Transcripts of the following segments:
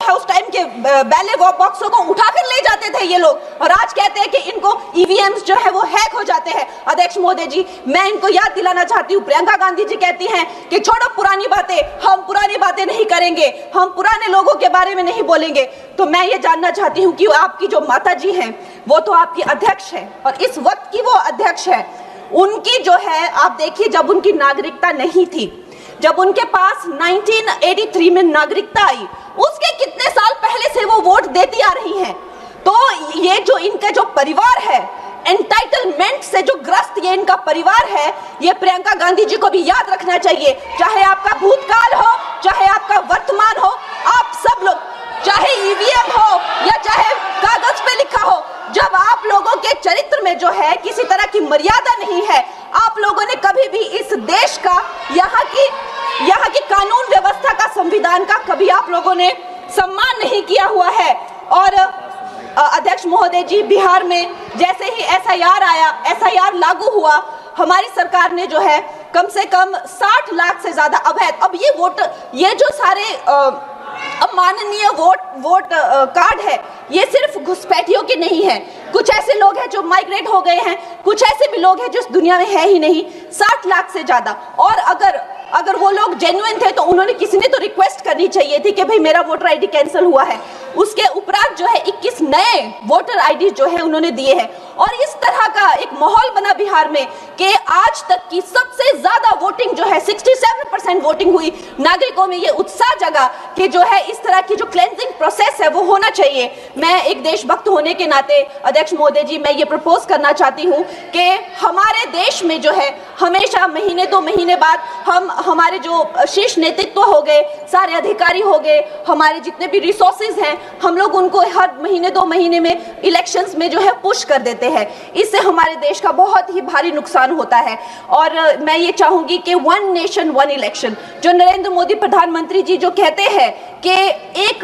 है उस टाइम के बैलेट बॉक्सों को उठाकर ले जाते थे ये लोग, और आज कहते हैं कि इनको ईवीएम्स जो है वो हैक हो जाते हैं। अध्यक्ष महोदय जी, मैं इनको याद दिलाना चाहती हूँ, प्रियंका गांधी जी कहती हैं कि छोड़ो पुरानी बातें, हम पुरानी बातें नहीं करेंगे, हम पुराने लोगों के बारे में नहीं बोलेंगे। तो मैं ये जानना चाहती हूँ कि आपकी जो माता जी हैं वो तो आपकी अध्यक्ष है और इस वक्त की वो अध्यक्ष है, उनकी जो है आप देखिए, जब उनकी नागरिकता नहीं थी, जब उनके पास 1983 में नागरिकता आई, उसके कितने साल पहले से वो वोट देती आ रही हैं। तो ये जो इनका जो परिवार है, एंटाइटलमेंट से जो ग्रस्त ये इनका परिवार है, ये प्रियंका गांधी जी को भी याद रखना चाहिए। चाहे आपका भूतकाल हो, चाहे आपका वर्तमान हो, आप सब लोग, चाहे ईवीएम हो या चाहे कागज पे लिखा हो, जब आप लोगों के चरित्र में जो है किसी तरह की मर्यादा नहीं है, आप लोगों ने कभी भी इस देश का, यहाँ की कानून व्यवस्था का, संविधान का कभी आप लोगों ने सम्मान नहीं किया हुआ है। और अध्यक्ष महोदय जी, बिहार में जैसे ही एसआईआर आया, एसआईआर लागू हुआ, हमारी सरकार ने जो है कम से कम 60 लाख से ज्यादा अवैध, अब ये वोटर, ये जो सारे अमाननीय वोट कार्ड है, ये सिर्फ घुसपैठियों के नहीं है, कुछ ऐसे लोग हैं जो माइग्रेट हो गए हैं, कुछ ऐसे भी लोग हैं जो इस दुनिया में है ही नहीं, 60 लाख से ज्यादा। और अगर वो लोग जेन्युइन थे तो उन्होंने, किसी ने तो रिक्वेस्ट करनी चाहिए थी कि भाई मेरा वोटर आईडी कैंसिल हुआ है। उसके उपरांत जो है 21 नए वोटर आईडी जो है उन्होंने दिए हैं। और इस तरह का एक माहौल बना बिहार में कि आज तक की सबसे ज्यादा वोटिंग जो है, 67% वोटिंग हुई। नागरिकों में ये उत्साह जगा कि जो है इस तरह की जो क्लेंजिंग प्रोसेस है वो होना चाहिए। मैं एक देशभक्त होने के नाते अध्यक्ष महोदय जी, मैं ये प्रपोज करना चाहती हूँ कि हमारे देश में जो है हमेशा महीने 2 महीने बाद हमारे जो शीर्ष नेतृत्व हो गए, सारे अधिकारी हो गए, हमारे जितने भी रिसोर्सेज हैं, हम लोग उनको हर महीने 2 महीने में इलेक्शंस में जो है पुश कर देते हैं। इससे हमारे देश का बहुत ही भारी नुकसान होता है। और मैं ये चाहूंगी कि 1 नेशन 1 इलेक्शन, जो नरेंद्र मोदी प्रधानमंत्री जी जो कहते हैं कि एक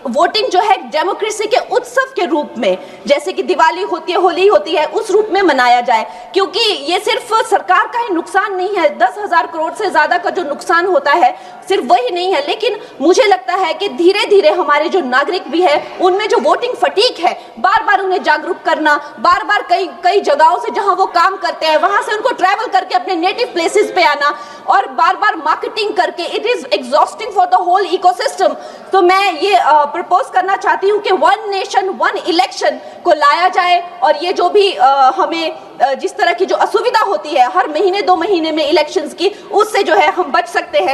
वोटिंग जो है डेमोक्रेसी के उत्सव के रूप में, जैसे कि दिवाली होती है, होली होती है, उस रूप में मनाया जाए। क्योंकि ये सिर्फ सरकार का ही नुकसान नहीं है, 10,000 करोड़ से ज्यादा का जो नुकसान होता है सिर्फ वही नहीं है, लेकिन मुझे लगता है कि धीरे धीरे हमारे जो नागरिक भी है उनमें जो वोटिंग फटीक है, बार बार उन्हें जागरूक करना, बार बार कई जगहों से जहां वो काम करते हैं वहां से उनको ट्रैवल करके अपने नेटिव प्लेसेस पे आना और बार बार मार्केटिंग करके, it is exhausting for the whole ecosystem. तो मैं ये प्रपोज करना चाहती हूँ कि 1 नेशन 1 इलेक्शन को लाया जाए। और ये जो भी हमें जिस तरह की जो असुविधा होती है हर महीने 2 महीने में इलेक्शंस की, उससे जो है हम बच सकते हैं।